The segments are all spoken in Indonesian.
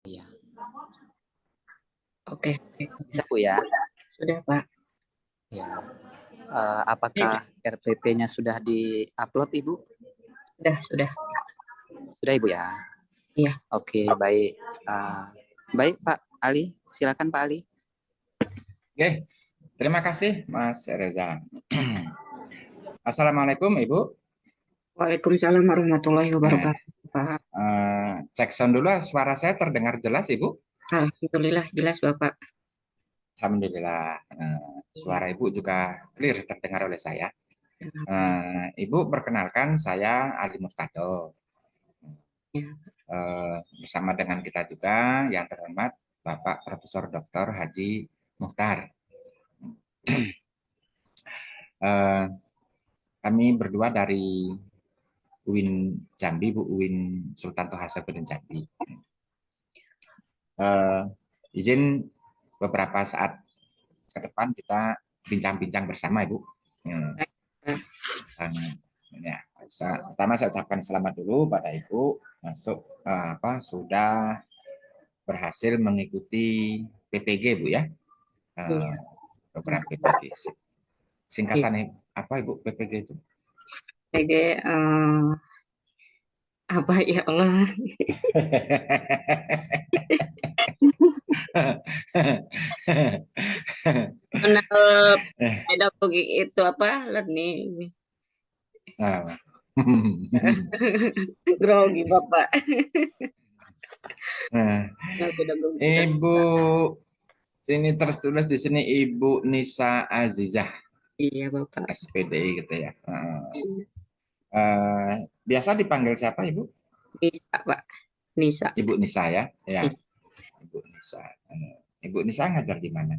Iya, Oke, bisa Bu ya. sudah Pak. Ya. Apakah RPP-nya sudah di-upload Ibu? Sudah. Sudah Ibu ya. Iya. Oke, baik. Baik Pak Ali, silakan Pak Ali. Oke, terima kasih Mas Reza. Assalamualaikum Ibu. Waalaikumsalam warahmatullahi Nah, wabarakatuh, Pak. cek sound dulu, suara saya terdengar jelas Ibu? Alhamdulillah jelas Bapak. Alhamdulillah. Iya. Suara Ibu juga clear terdengar oleh saya. Alhamdulillah. Ibu, perkenalkan saya Ali Murtado. Ya. Bersama dengan kita juga yang terhormat Bapak Profesor Dr. Haji Muhtar. Kami berdua dari UIN Jambi, Bu UIN Sultan Toha Sapeden Jambi. Izin beberapa saat ke depan kita bincang-bincang bersama, Ibu. Ya, pertama saya ucapkan selamat dulu pada Ibu masuk sudah berhasil mengikuti PPG, Bu ya. Iya. Program PPG. Singkatannya apa Ibu PPG itu? PG apa ya Allah? Pedagogi itu apa? Learning. Grogi Bapak. Ibu ini tertulis di sini Ibu Nisa Azizah. Iya Bapak. SPDI gitu ya. Biasa dipanggil siapa Ibu? Nisa Pak. Nisa. Ibu Nisa ya. Ya. Ibu Nisa. Ibu Nisa ngajar di mana?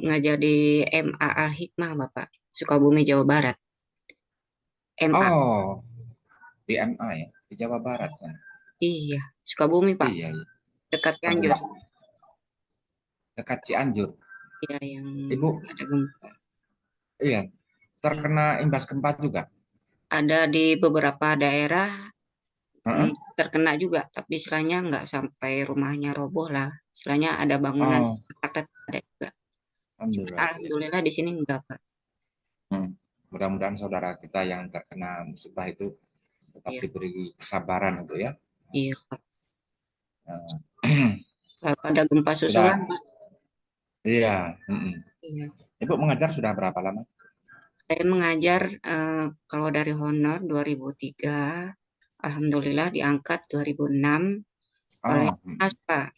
Ngajar di MA Al Hikmah Bapak. Sukabumi Jawa Barat. MA. Oh, di MA ya, di Jawa Barat sana. Iya, Sukabumi Pak. Iya, iya. Dekat Cianjur. Dekat Cianjur. Iya, yang Ibu ada gempa. Iya, terkena imbas gempa juga. Ada di beberapa daerah terkena juga, tapi istilahnya nggak sampai rumahnya roboh lah. Istilahnya ada bangunan retak ada juga. Alhamdulillah di sini enggak Pak. Mudah-mudahan saudara kita yang terkena musibah itu tetap diberi kesabaran itu ya. Iya Pak. Lalu ada gempa susulan Pak. Iya. Iya. Ibu mengajar sudah berapa lama? Saya mengajar kalau dari honor 2003, alhamdulillah diangkat 2006 oleh Mas Pak.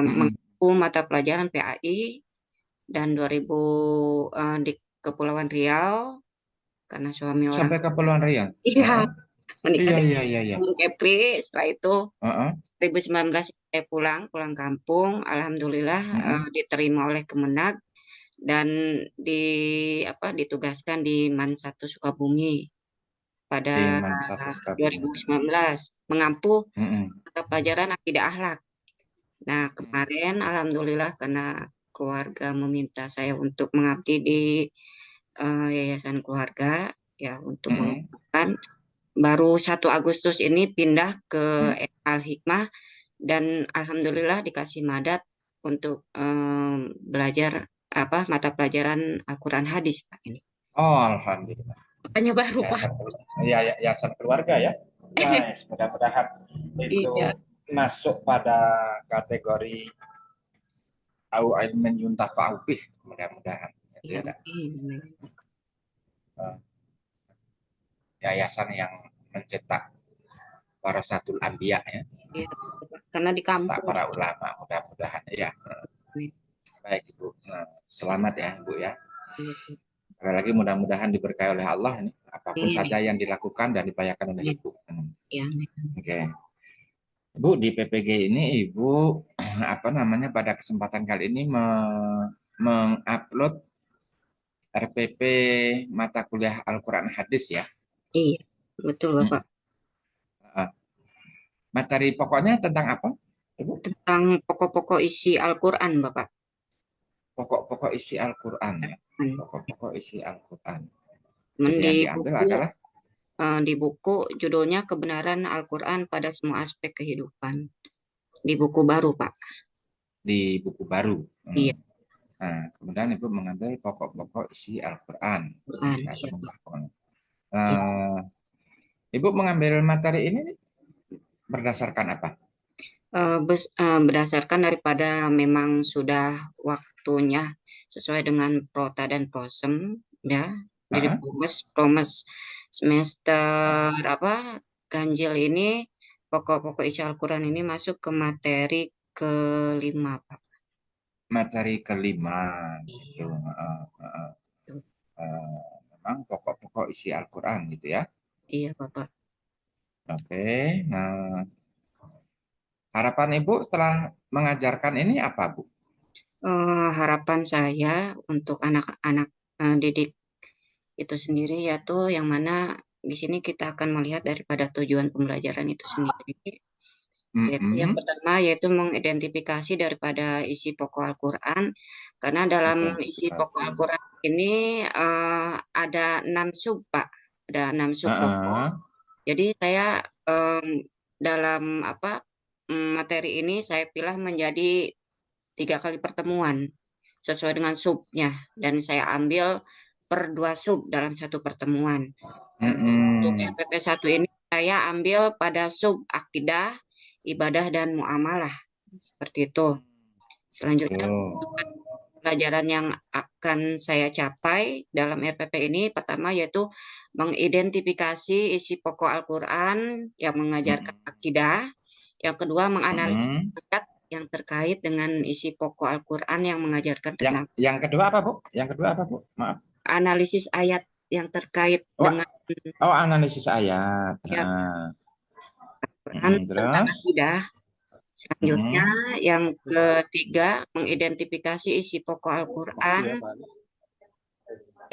Mengaku mata pelajaran PAI dan 2000 di Kepulauan Riau karena suami orang sampai Kepulauan Riau. Iya. Menikah iya. Kepri, setelah itu 2019 saya pulang kampung, alhamdulillah diterima oleh Kemenag dan ditugaskan di MAN 1 Sukabumi pada 2019 mengampu mata pelajaran akidah akhlak. Nah, kemarin alhamdulillah karena keluarga meminta saya untuk mengabdi di Yayasan Keluarga ya untuk mengembangkan baru 1 Agustus ini pindah ke Al Hikmah dan alhamdulillah dikasih madat untuk belajar mata pelajaran Al-Quran hadis Pak ini. Oh, alhamdulillah. Makanya baru Pak. Iya, yayasan keluarga ya. Nice, mudah-mudahan itu masuk pada kategori au ilmin yuntafa'u bih, mudah-mudahan. Yayasan yang mencetak warasatul anbiya ya. Iya, karena di kampung. Para ulama, mudah-mudahan ya. Baik Ibu, selamat ya Ibu ya. Sekali lagi mudah-mudahan diberkahi oleh Allah ini apapun saja yang dilakukan dan dibayarkan oleh Ibu. Oke. Ibu di PPG ini Ibu pada kesempatan kali ini mengupload RPP mata kuliah Al-Quran Hadis ya. Iya, betul Bapak. Materi pokoknya tentang apa? Ibu? Tentang pokok-pokok isi Al-Quran Bapak. Pokok-pokok isi Al-Quran ya. Pokok-pokok isi Al-Quran. Di buku judulnya Kebenaran Al-Quran pada Semua Aspek Kehidupan. Di buku baru, Pak. Di buku baru. Iya, Nah, kemudian Ibu mengambil pokok-pokok isi Al-Quran. Quran. Ya, Iya, Pak. Iya. Eh, Ibu mengambil materi ini berdasarkan apa? Berdasarkan daripada memang sudah waktunya sesuai dengan prota dan prosem, ya. Jadi Heeh. promes semester apa ganjil ini pokok-pokok isi Al-Quran ini masuk ke materi kelima, Pak. Materi kelima gitu. Iya. Tuh. Memang pokok-pokok isi Al-Quran gitu ya. Iya, Bapak. Oke. Nah, harapan Ibu setelah mengajarkan ini apa, Bu? Harapan saya untuk anak-anak didik itu sendiri yaitu yang mana di sini kita akan melihat daripada tujuan pembelajaran itu sendiri, yaitu yang pertama yaitu mengidentifikasi daripada isi pokok Al-Quran, karena dalam isi pokok Al-Quran ini ada 6 sub, Pak, ada 6 sub pokok. Jadi saya dalam materi ini saya pilih menjadi 3 kali pertemuan sesuai dengan subnya, dan saya ambil per 2 sub dalam satu pertemuan. Untuk RPP 1 ini saya ambil pada sub akidah, ibadah, dan muamalah. Seperti itu. Selanjutnya, pelajaran yang akan saya capai dalam RPP ini pertama yaitu mengidentifikasi isi pokok Al-Quran yang mengajarkan akidah. Yang kedua, menganalisis ayat yang terkait dengan isi pokok Al-Quran yang mengajarkan tentang. Yang kedua apa, Bu? Yang kedua apa, Bu? Maaf. Analisis ayat yang terkait dengan. Analisis ayat. Ya, tentang akidah. Selanjutnya, yang ketiga, mengidentifikasi isi pokok Al-Quran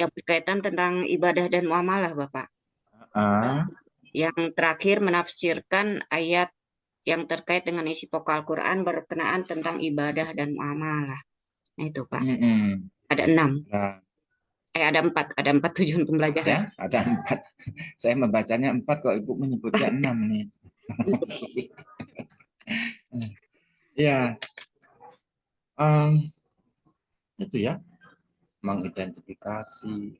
yang berkaitan tentang ibadah dan muamalah, Bapak. Yang terakhir, menafsirkan ayat yang terkait dengan isi pokok Al-Quran berkenaan tentang ibadah dan muamalah. Nah, itu, Pak. Ada 6. Ada 4 tujuan pembelajaran. Ya, ada 4. Saya membacanya 4 kok Ibu menyebutnya 6 nih. Ya, itu ya, mengidentifikasi,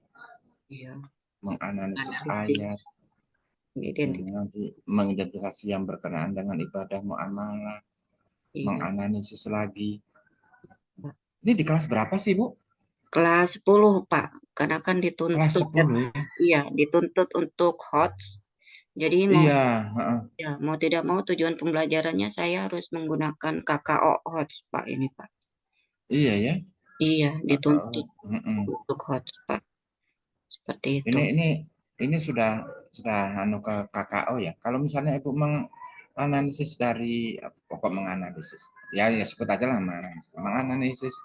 menganalisis ayat, mengidentifikasi yang berkenaan dengan ibadah muamalah, menganalisis lagi. Ini di kelas berapa sih, Bu? Kelas 10, Pak. Karena kan dituntut. Kelas 10 ya? Iya, dituntut untuk HOTS. Jadi mau tidak mau tujuan pembelajarannya saya harus menggunakan KKO HOTS, Pak, ini, Pak. Iya ya. Iya, dituntut untuk HOTS, Pak. Seperti itu. Ini sudah ke KKO ya. Kalau misalnya Ibu menganalisis dari pokok menganalisis. Ya sebut aja lah menganalisis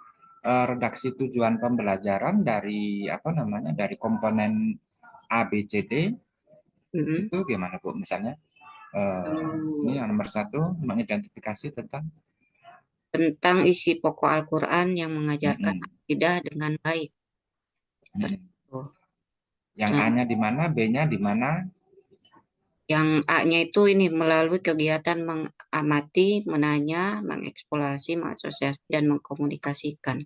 redaksi tujuan pembelajaran dari dari komponen A, B, C, D. Itu gimana, Bu? Misalnya ini yang nomor 1 mengidentifikasi tentang isi pokok Al-Quran yang mengajarkan akidah dengan baik. Seperti itu. Yang A-nya di mana, B-nya di mana? Yang A-nya itu ini melalui kegiatan mengamati, menanya, mengeksplorasi, mengasosiasi, dan mengkomunikasikan.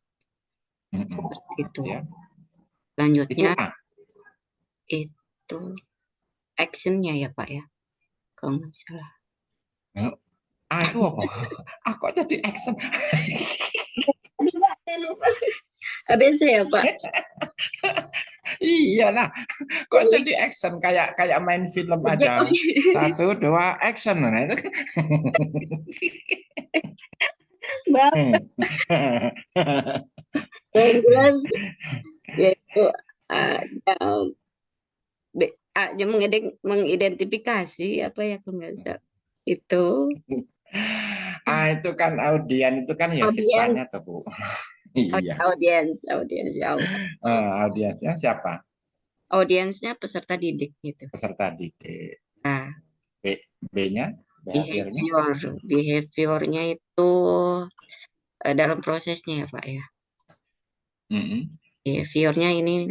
Seperti itu. Ya. Selanjutnya itu action-nya ya, Pak, ya, kalau nggak salah. Itu apa? Aku jadi action. ABC ya, Pak? Iya lah, kok jadi action kayak main film aja. 1, 2, action. Nah, itu. Yang jelas yaitu mengidentifikasi apa ya, kalau nggak salah itu. Itu kan audien itu kan ya siswanya tuh, Bu. Iya. Audiens ya. Audiensnya siapa? Audiensnya peserta didik gitu. Peserta didik. Nah, B-nya? Behaviornya itu dalam prosesnya ya, Pak, ya. Behaviornya ini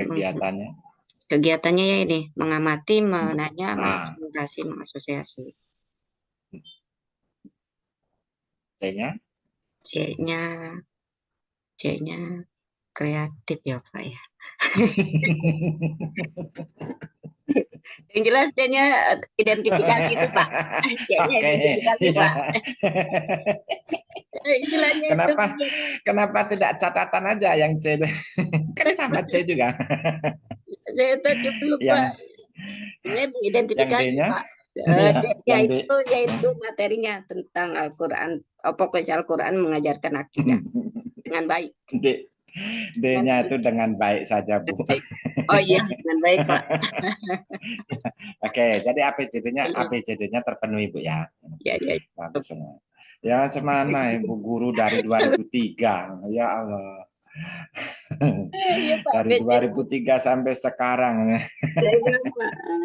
kegiatannya ya ini mengamati, menanya, mengeksplorasi, mengasosiasi. C-nya? C-nya kreatif ya Pak ya. Yang jelas C-nya identifikasi itu Pak. C-nya Oke, identifikasi iya. Pak. Istilahnya itu. Kenapa tidak catatan aja yang C? Kan sama C juga. Saya tadi lupa. Yang Ini yang identifikasi D-nya? Pak. Iya, yang D. Yaitu materinya tentang Al-Quran. Pokoknya Al-Quran mengajarkan akidah dengan baik. D-nya itu dengan baik saja, Bu. Oh iya, dengan baik Pak. Oke, jadi ABCD-nya terpenuhi, Bu ya. Ya. Bagus semua. Ya, semana Ibu guru dari 2003. Ya Allah. Iya Pak, Dari 2003 sampai sekarang. Pak.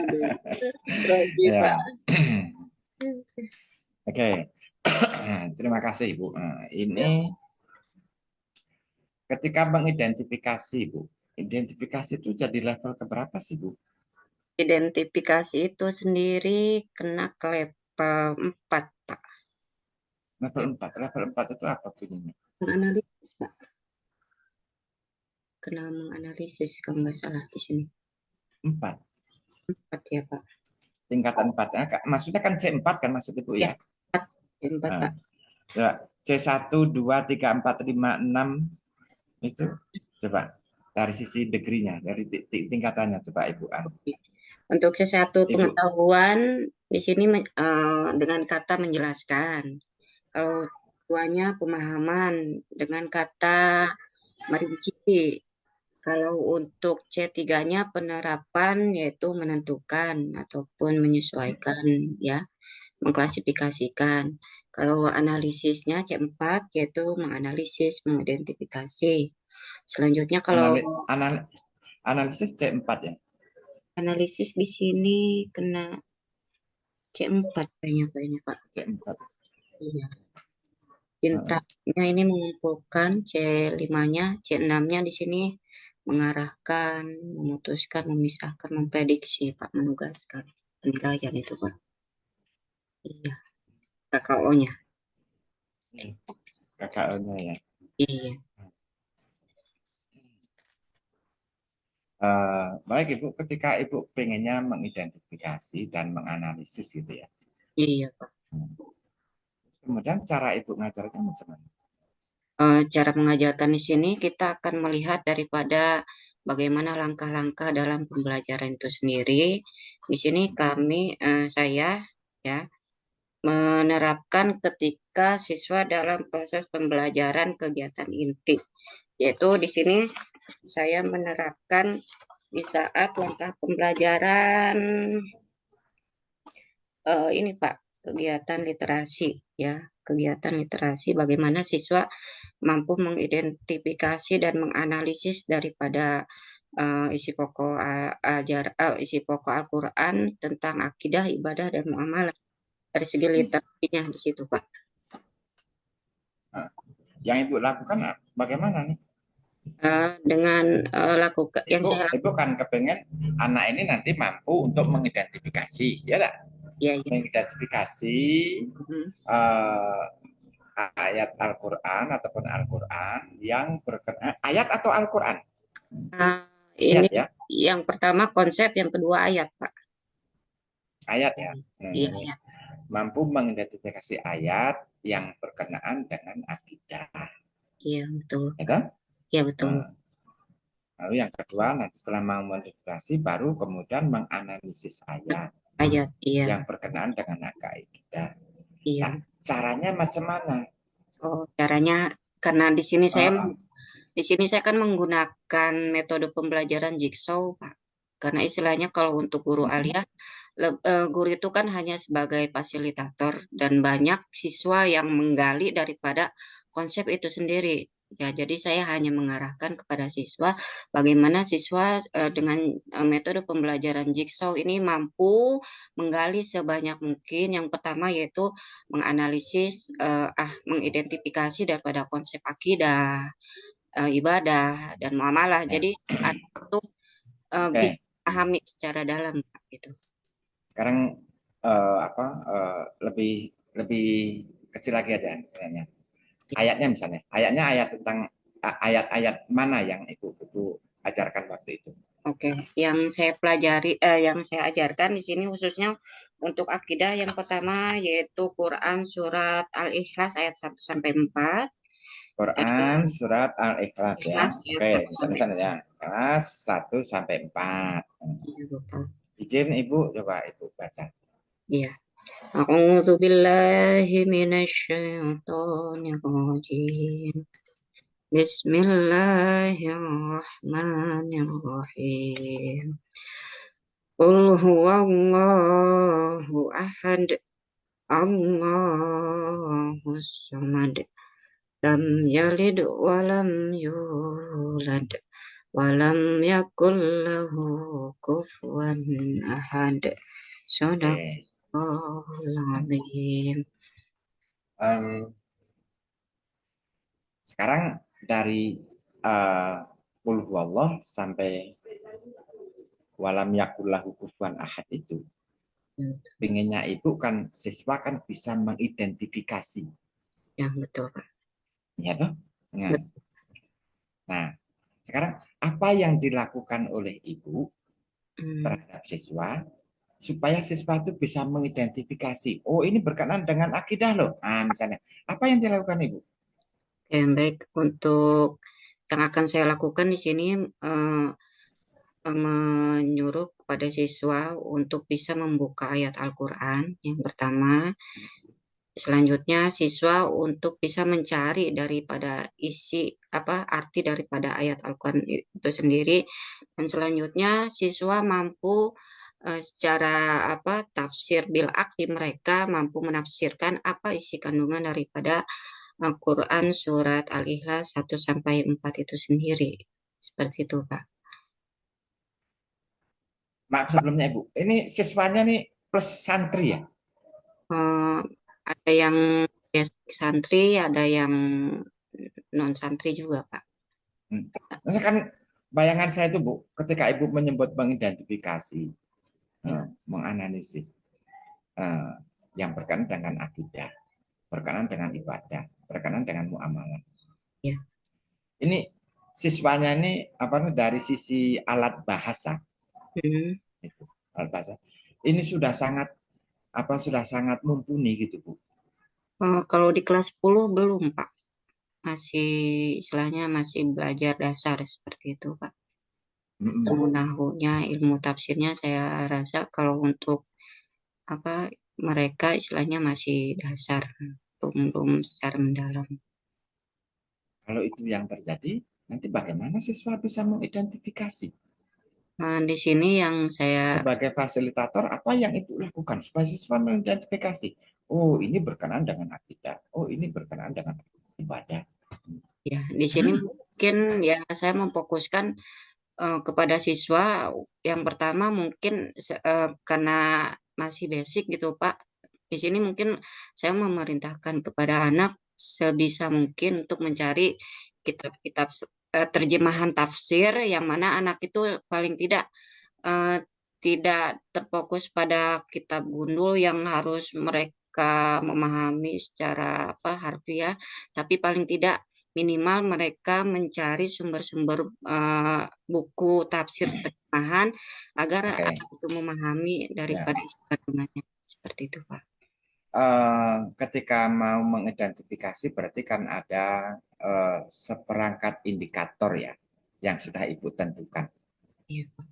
Aduh. Pak. Ya. Oke. Terima kasih, Ibu. Ini ketika mengidentifikasi, Bu. Identifikasi itu jadi level keberapa sih, Bu? Identifikasi itu sendiri kena ke level 4, Pak. Level 4. Level 4 itu apa bunyinya? Menganalisis, Pak. Kena menganalisis kalau nggak salah di sini. 4. 4 ya, Pak. Tingkatan 4. Maksudnya kan C4 kan maksud Ibu ya? C4, Pak. C1, 2, 3, 4, 5, 6 itu coba dari sisi degree-nya, dari tingkatannya coba Ibu. Untuk sesuatu pengetahuan di sini dengan kata menjelaskan. Kalau duanya pemahaman dengan kata merinci. Kalau untuk C3-nya penerapan yaitu menentukan ataupun menyesuaikan ya, mengklasifikasikan. Kalau analisisnya C4 yaitu menganalisis, mengidentifikasi. Selanjutnya kalau analisis C4 ya. Analisis di sini kena C4 kayaknya Pak. C4. Iya. Tintanya ini mengumpulkan, C5-nya, C6-nya di sini mengarahkan, memutuskan, memisahkan, memprediksi, Pak, menugaskan penilaian itu, Pak. Iya. KKO-nya. KKO-nya ya. Iya. Baik Ibu, ketika Ibu pengennya mengidentifikasi dan menganalisis gitu ya. Iya, Pak. Kemudian cara Ibu ngajarnya macam mana? Cara mengajarkan di sini kita akan melihat daripada bagaimana langkah-langkah dalam pembelajaran itu sendiri. Di sini saya ya menerapkan ketika siswa dalam proses pembelajaran kegiatan inti, yaitu di sini saya menerapkan di saat langkah pembelajaran ini Pak, kegiatan literasi ya, kegiatan literasi bagaimana siswa mampu mengidentifikasi dan menganalisis daripada isi pokok isi pokok Al-Quran tentang akidah, ibadah dan muamalah dari segi literasinya di situ Pak. Yang Ibu lakukan bagaimana nih? Dengan lakukan yang saya lakukan. Ibu kan kepengen anak ini nanti mampu untuk mengidentifikasi, ya enggak? Ya. Mengidentifikasi ayat Al-Quran ataupun Al-Quran yang berkenaan ayat atau Al-Quran? Ini ayat, ya? Yang pertama konsep, yang kedua ayat, Pak. Ayat ya. Iya, ayat. Mampu mengidentifikasi ayat yang berkenaan dengan akidah. Iya, betul. Iya, betul. Lalu yang kedua, nanti setelah mengidentifikasi baru kemudian menganalisis ayat. Iya. Yang berkenaan dengan akidah. Iya. Nah, caranya macam mana? Caranya karena di sini saya kan menggunakan metode pembelajaran jigsaw, Pak. Karena istilahnya kalau untuk guru aliyah, guru itu kan hanya sebagai fasilitator dan banyak siswa yang menggali daripada konsep itu sendiri. Ya, jadi saya hanya mengarahkan kepada siswa bagaimana siswa dengan metode pembelajaran jigsaw ini mampu menggali sebanyak mungkin. Yang pertama yaitu menganalisis, mengidentifikasi daripada konsep akidah, ibadah dan muamalah. Jadi itu bisa pahami secara dalam gitu. Sekarang lebih kecil lagi aja misalnya. Ayatnya misalnya, ayat tentang ayat-ayat mana yang Ibu ajarkan waktu itu? Oke, yang saya pelajari, yang saya ajarkan di sini khususnya untuk akidah yang pertama yaitu Quran surat Al-Ikhlas ayat 1 sampai 4. Quran surat Al-Ikhlas ya. Ikhlas ayat Oke, 1 sampai misalnya ya. Kelas 1 sampai 4. 4. Izin Ibu coba Ibu baca. Iya. A'udzu billahi minasyaitonir rajim. Bismillahirrahmanirrahim. Qul huwallahu ahad. Allahus samad. Lam yalid wa lam yulad. Wa lam yakul lahu kufuwan ahad. Oke. Sadaqallahul azim. Sekarang dari Qul huwallah sampai walam yakullahu kufuwan ahad itu, pinginnya Ibu kan siswa kan bisa mengidentifikasi. Ya, betul, Pak. Ya toh? Nah, sekarang apa yang dilakukan oleh Ibu terhadap siswa supaya siswa itu bisa mengidentifikasi, oh ini berkenaan dengan akidah loh. Nah, misalnya, apa yang dilakukan Ibu? Oke, baik. Untuk yang akan saya lakukan di sini menyuruh kepada siswa untuk bisa membuka ayat Al-Quran yang pertama. Selanjutnya siswa untuk bisa mencari daripada isi arti daripada ayat Al-Quran itu sendiri, dan selanjutnya siswa mampu secara tafsir bil akli, mereka mampu menafsirkan apa isi kandungan daripada Al-Quran surat Al-Ikhlas 1 sampai 4 itu sendiri. Seperti itu, Pak. Maaf sebelumnya Ibu, ini siswanya nih plus santri ya? Ada yang santri, ada yang non santri juga, Pak. Nah, kan bayangan saya itu Bu, ketika Ibu menyebut mengidentifikasi, menganalisis yang berkenaan dengan akidah, berkenaan dengan ibadah, berkenaan dengan muamalah. Ya. Ini siswanya ini dari sisi alat bahasa, itu, alat bahasa. Ini sudah sangat mumpuni gitu Bu. Kalau di kelas 10 belum, Pak. Masih istilahnya masih belajar dasar seperti itu, Pak. Ilmu nahunya, ilmu tafsirnya saya rasa kalau untuk mereka istilahnya masih dasar, belum secara mendalam. Kalau itu yang terjadi, nanti bagaimana siswa bisa mengidentifikasi? Di sini yang saya sebagai fasilitator, apa yang Ibu lakukan supaya siswa mengidentifikasi? Oh, ini berkenaan dengan akidah. Oh, ini berkenaan dengan ibadah. Ya, di sini mungkin ya saya memfokuskan kepada siswa yang pertama mungkin karena masih basic gitu, Pak. Di sini mungkin saya memerintahkan kepada anak sebisa mungkin untuk mencari kitab-kitab terjemahan tafsir yang mana anak itu paling tidak terfokus pada kitab gundul yang harus mereka memahami secara harfiah, tapi paling tidak minimal mereka mencari sumber-sumber buku tafsir terjemahan agar anak itu memahami daripada isi kandungannya. Seperti itu, Pak. Ketika mau mengidentifikasi berarti kan ada seperangkat indikator ya yang sudah Ibu tentukan. Iya, Pak.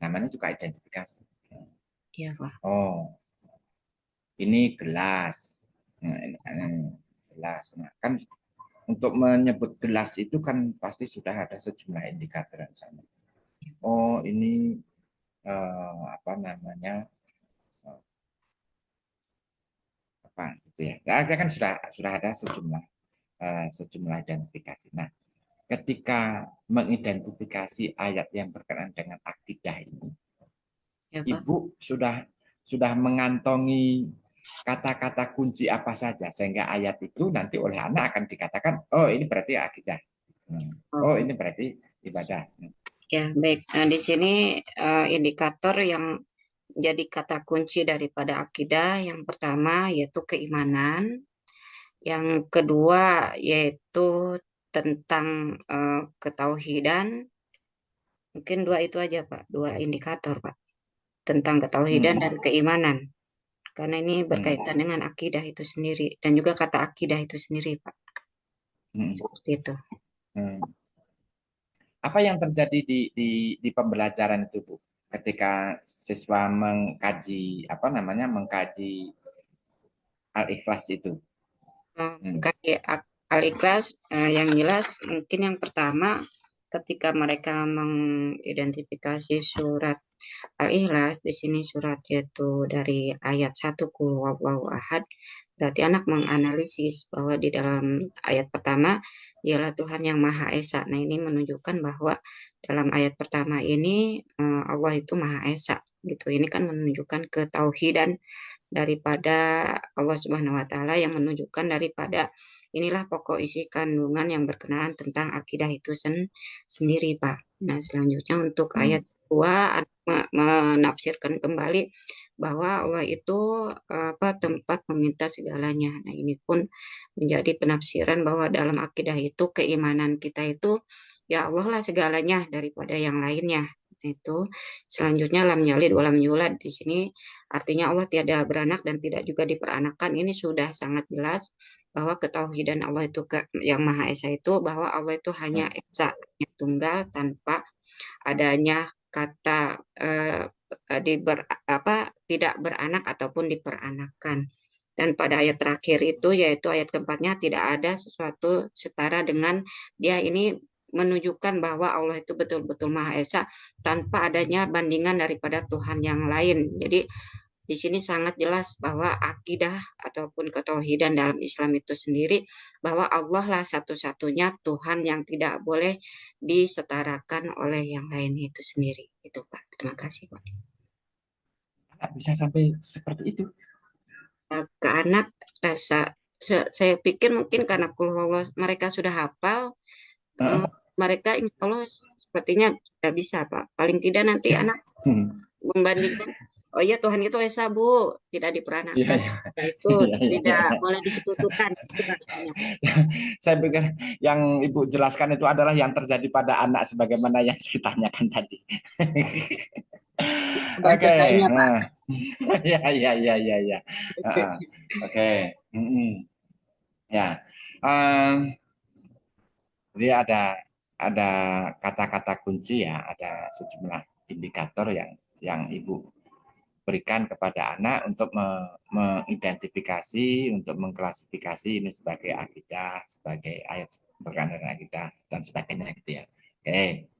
Namanya juga identifikasi. Iya, Pak. Oh, ini gelas. Gelas. Nah, kan untuk menyebut gelas itu kan pasti sudah ada sejumlah indikator di sana. Oh, ini gitu ya. Nah, kan sudah ada sejumlah identifikasi. Nah, ketika mengidentifikasi ayat yang berkenaan dengan akidah ini, ya, Ibu sudah mengantongi kata-kata kunci apa saja sehingga ayat itu nanti oleh anak akan dikatakan, oh ini berarti akidah, oh ini berarti ibadah. Ya, baik. Nah, di sini indikator yang jadi kata kunci daripada akidah yang pertama yaitu keimanan, Yang kedua yaitu tentang ketauhidan. Mungkin dua itu aja Pak, dua indikator Pak, tentang ketauhidan dan keimanan. Karena ini berkaitan dengan akidah itu sendiri dan juga kata akidah itu sendiri Pak. Seperti itu. Apa yang terjadi di pembelajaran itu Bu? Ketika siswa mengkaji mengkaji Al-Ikhlas itu. Mengkaji Al-Ikhlas yang jelas mungkin yang pertama ketika mereka mengidentifikasi surat Al-Ikhlas, di sini surat yaitu dari ayat 1 Qul huwallahu ahad, berarti anak menganalisis bahwa di dalam ayat pertama ialah Tuhan yang Maha Esa. Nah, ini menunjukkan bahwa dalam ayat pertama ini Allah itu Maha Esa gitu. Ini kan menunjukkan ketauhidan daripada Allah Subhanahu wa taala, yang menunjukkan daripada inilah pokok isi kandungan yang berkenaan tentang akidah itu sendiri, Pak. Nah, selanjutnya untuk ayat 2 menafsirkan kembali bahwa Allah itu tempat meminta segalanya. Nah, ini pun menjadi penafsiran bahwa dalam akidah itu keimanan kita itu ya Allah lah segalanya daripada yang lainnya. Itu selanjutnya lam yalid walam yulad, di sini artinya Allah tiada beranak dan tidak juga diperanakan. Ini sudah sangat jelas bahwa ketauhidan Allah itu yang Maha Esa itu bahwa Allah itu hanya esa, hanya tunggal tanpa adanya kata tidak beranak ataupun diperanakan. Dan pada ayat terakhir itu, yaitu ayat keempatnya, tidak ada sesuatu setara dengan dia. Ini menunjukkan bahwa Allah itu betul-betul Maha Esa tanpa adanya bandingan daripada Tuhan yang lain. Jadi di sini sangat jelas bahwa akidah ataupun ketauhidan dalam Islam itu sendiri bahwa Allah lah satu-satunya Tuhan yang tidak boleh disetarakan oleh yang lain itu sendiri. Itu Pak. Terima kasih Pak. Bisa sampai seperti itu? Ke anak saya pikir mungkin karena mereka sudah hafal, mereka insya Allah sepertinya sudah bisa Pak. Paling tidak nanti anak membandingkan, oh iya Tuhan itu Esa Bu, tidak diperanakan. Itu tidak boleh disekutukan. Saya pikir yang Ibu jelaskan itu adalah yang terjadi pada anak sebagaimana yang saya tanyakan tadi. Bahasa saya Pak. Ya. Oke. Ya. Jadi ada kata-kata kunci ya, ada sejumlah indikator yang Ibu berikan kepada anak untuk mengidentifikasi, untuk mengklasifikasi ini sebagai akidah, sebagai ayat berkaitan dengan akidah dan sebagainya gitu ya. Oke.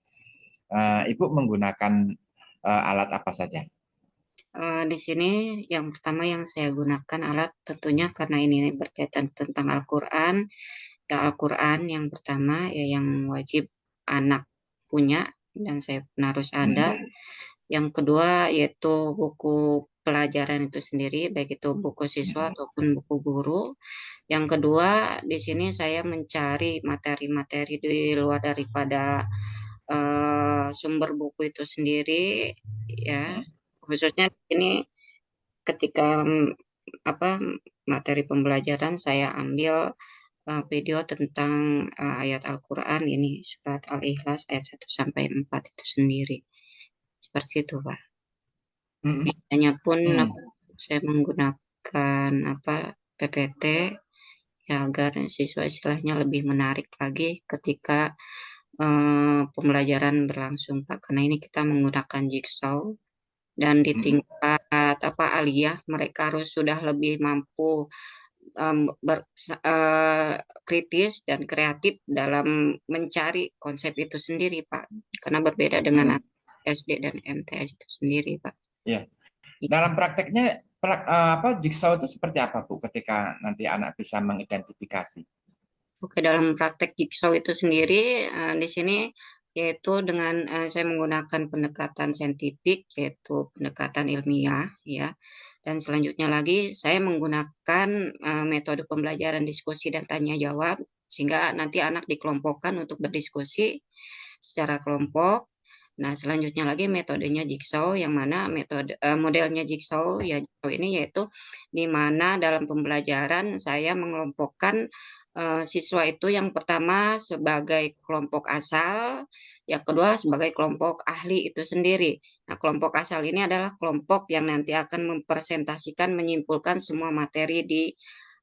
Ibu menggunakan alat apa saja? Di sini yang pertama yang saya gunakan alat tentunya karena ini berkaitan tentang Al-Quran. Ya, Al-Quran yang pertama ya yang wajib anak punya dan saya pun harus ada. Yang kedua yaitu buku pelajaran itu sendiri, baik itu buku siswa ataupun buku guru. Yang kedua di sini saya mencari materi-materi di luar daripada sumber buku itu sendiri ya. Khususnya ini ketika materi pembelajaran saya ambil video tentang ayat Al-Quran ini surat Al-Ikhlas ayat 1 sampai 4 itu sendiri. Seperti itu, Pak. Biasanya pun saya menggunakan PPT ya agar siswa istilahnya lebih menarik lagi ketika pembelajaran berlangsung, Pak. Karena ini kita menggunakan jigsaw dan di tingkat aliyah mereka harus sudah lebih mampu kritis dan kreatif dalam mencari konsep itu sendiri, Pak. Karena berbeda dengan SD dan MTS itu sendiri, Pak. Ya. Dalam prakteknya jigsaw itu seperti apa, Bu, ketika nanti anak bisa mengidentifikasi? Oke, dalam praktek jigsaw itu sendiri di sini yaitu dengan saya menggunakan pendekatan saintifik, yaitu pendekatan ilmiah ya. Dan selanjutnya lagi saya menggunakan metode pembelajaran diskusi dan tanya jawab sehingga nanti anak dikelompokkan untuk berdiskusi secara kelompok Nah, selanjutnya lagi metodenya jigsaw, yang mana modelnya jigsaw ya jigsaw ini yaitu di mana dalam pembelajaran saya mengelompokkan siswa itu yang pertama sebagai kelompok asal, yang kedua sebagai kelompok ahli itu sendiri. Nah, kelompok asal ini adalah kelompok yang nanti akan mempresentasikan, menyimpulkan semua materi di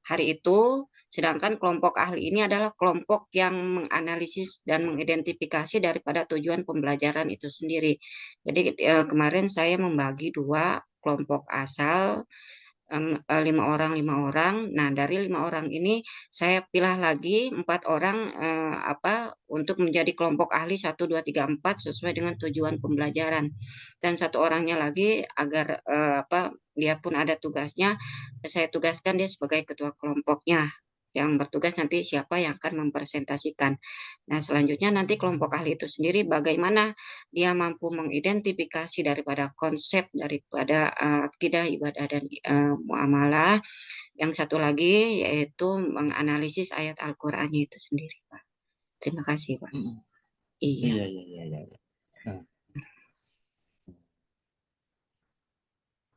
hari itu. Sedangkan kelompok ahli ini adalah kelompok yang menganalisis dan mengidentifikasi daripada tujuan pembelajaran itu sendiri. Jadi kemarin saya membagi dua kelompok asal, 5 orang. Nah, dari 5 orang ini saya pilih lagi 4 orang untuk menjadi kelompok ahli 1, 2, 3, 4 sesuai dengan tujuan pembelajaran. Dan 1 orangnya lagi agar dia pun ada tugasnya, saya tugaskan dia sebagai ketua kelompoknya. Yang bertugas nanti siapa yang akan mempresentasikan. Nah, selanjutnya nanti kelompok ahli itu sendiri bagaimana dia mampu mengidentifikasi daripada konsep daripada akidah, ibadah, dan muamalah. Yang satu lagi yaitu menganalisis ayat Al-Qur'annya itu sendiri, Pak. Terima kasih, Pak. Iya. Iya.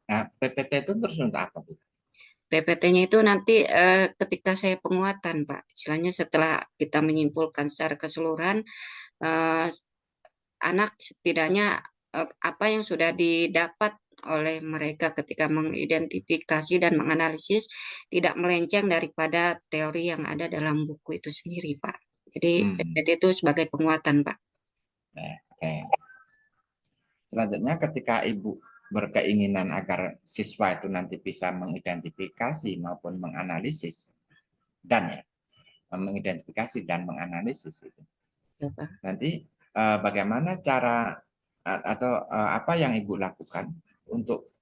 Nah, PPT itu terus untuk apa, Bu? PPT-nya itu nanti ketika saya penguatan, Pak. Istilahnya setelah kita menyimpulkan secara keseluruhan, anak setidaknya apa yang sudah didapat oleh mereka ketika mengidentifikasi dan menganalisis tidak melenceng daripada teori yang ada dalam buku itu sendiri, Pak. Jadi PPT itu sebagai penguatan, Pak. Oke. Selanjutnya ketika Ibu berkeinginan agar siswa itu nanti bisa mengidentifikasi maupun menganalisis mengidentifikasi dan menganalisis itu. Ya, Pak. Nanti bagaimana cara atau apa yang Ibu lakukan untuk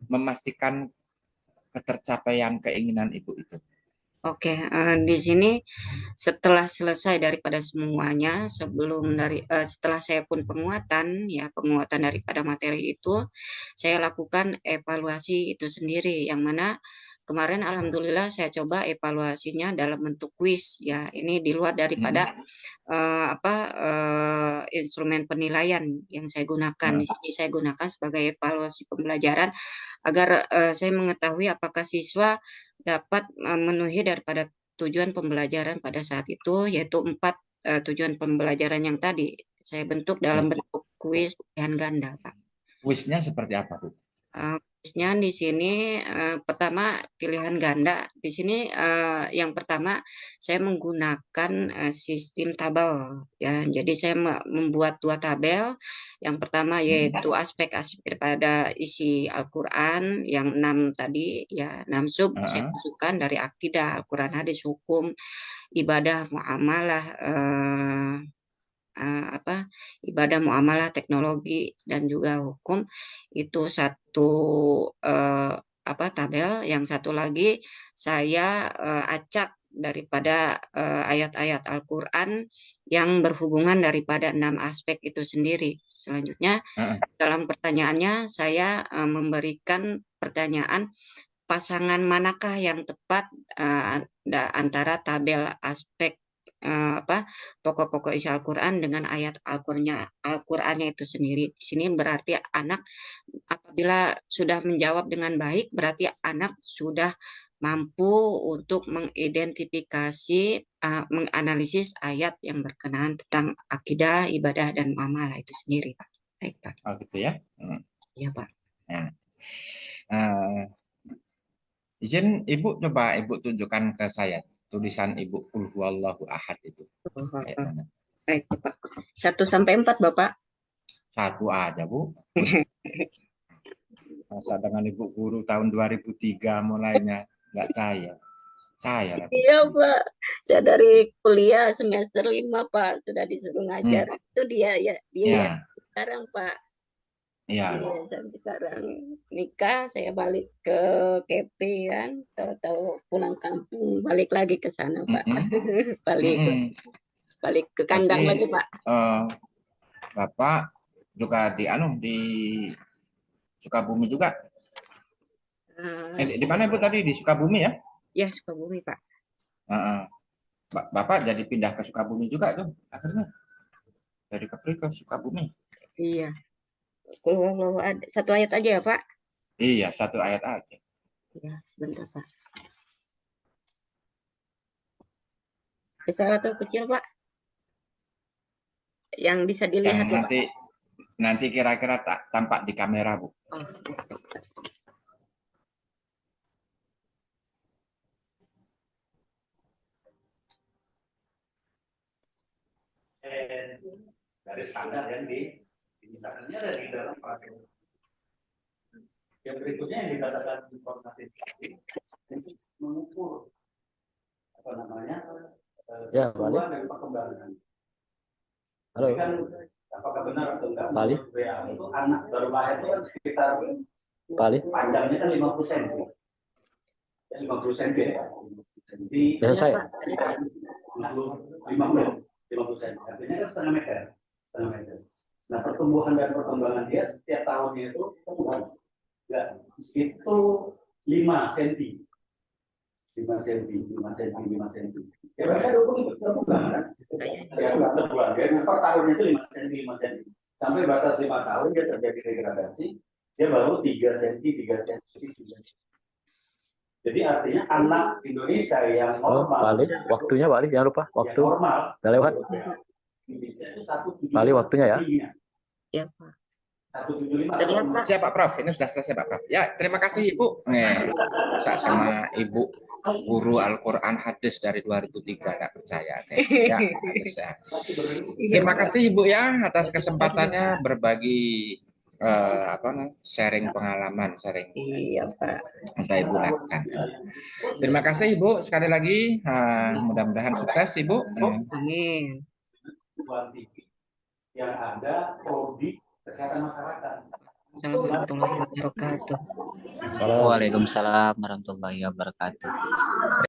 memastikan ketercapaian keinginan Ibu itu? Oke, di sini setelah selesai daripada semuanya, setelah saya pun penguatan daripada materi itu, saya lakukan evaluasi itu sendiri, yang mana kemarin alhamdulillah saya coba evaluasinya dalam bentuk kuis ya. Ini di luar daripada instrumen penilaian yang saya gunakan. Di sini saya gunakan sebagai evaluasi pembelajaran agar saya mengetahui apakah siswa dapat memenuhi daripada tujuan pembelajaran pada saat itu, yaitu 4 tujuan pembelajaran yang tadi saya bentuk dalam bentuk kuis pilihan ganda, Pak. Kuisnya seperti apa, Bu? Kuisnya di sini pertama pilihan ganda. Di sini yang pertama saya menggunakan sistem tabel ya. Jadi saya membuat 2 tabel. Yang pertama yaitu aspek-aspek daripada isi Al-Qur'an yang 6 tadi ya, 6 sub saya masukkan dari akidah, Al-Qur'an, hadis, hukum, ibadah, muamalah, ibadah, muamalah, teknologi, dan juga hukum. Itu satu tabel. Yang satu lagi saya acak daripada ayat-ayat Al-Qur'an yang berhubungan daripada 6 aspek itu sendiri. Selanjutnya dalam pertanyaannya saya memberikan pertanyaan pasangan manakah yang tepat antara tabel aspek pokok-pokok isi Al-Qur'an dengan ayat Al-Qur'annya itu sendiri. Di sini berarti anak apabila sudah menjawab dengan baik, berarti anak sudah mampu untuk mengidentifikasi, menganalisis ayat yang berkenaan tentang akidah, ibadah, dan muamalah itu sendiri, Pak. Baik, Pak. Oh, gitu ya? Iya, Pak. Nah, izin Ibu, coba Ibu tunjukkan ke saya tulisan Ibu Qul huwallahu ahad itu. Baik, Bapak. 1-4, Bapak. 1 aja, Bu. Masa dengan Ibu guru tahun 2003 mulainya nggak cair. Iya, Pak. Saya dari kuliah semester 5, Pak, sudah disuruh ngajar. Itu dia ya sekarang, Pak. Iya, saya sekarang nikah, saya balik ke KP kan, tahu-tahu pulang kampung, balik lagi ke sana, Pak. Balik ke kandang lagi, Pak. Bapak juga di Sukabumi juga. Di mana Ibu tadi? Di Sukabumi ya? Ya, Sukabumi, Pak. Bapak jadi pindah ke Sukabumi juga tuh akhirnya. Dari Kepri ke Sukabumi. Iya. Kalau ada satu ayat aja ya, Pak? Iya, satu ayat aja. Ya, sebentar, Pak. Besar atau kecil, Pak? Yang bisa dilihat ya, Pak? Nanti kira-kira tampak di kamera, Bu. Oh. Dari standar yang dimintakannya ada di dalam peraturan. Yang berikutnya yang dikatakan informasi mengukur apa namanya pertumbuhan dan perkembangan. Halo. Kan, apakah benar atau enggak? Bali. Itu anak baru lahir itu kan sekitar Bali. Panjangnya kan 50 cm. 50 cm ya. Jadi selesai. 50 cm. Artinya kan setengah meter. Nah, pertumbuhan dan perkembangan dia setiap tahunnya itu pertumbuhan. Ya, itu 5 cm. 5 cm. Ya, mereka dukung perkembangan. Ya, enggak berbulan. Ya, per tahunnya itu 5 cm. Sampai batas 5 tahun dia terjadi degradasi, dia baru 3 cm. Jadi artinya anak Indonesia yang normal. Balik, waktunya balik, jangan lupa. Waktu normal. Udah lewat. Balik waktunya ya. Ya, Pak. 175. Terlihat, Pak. Siap, Pak Prof. Ini sudah selesai, Pak Prof. Ya, terima kasih, Ibu. Sama Ibu guru Al-Quran hadis dari 2003, nggak percaya. Ya, hadis ya. Terima kasih, Ibu ya, atas kesempatannya berbagi sharing pengalaman, sharing. Iya, Pak. Sudah Ibu lakukan. Terima kasih, Ibu. Sekali lagi, mudah-mudahan sukses, Ibu. Amin. Yang ada prodi kesehatan masyarakat. Assalamualaikum warahmatullahi wabarakatuh. Waalaikumsalam warahmatullahi wabarakatuh.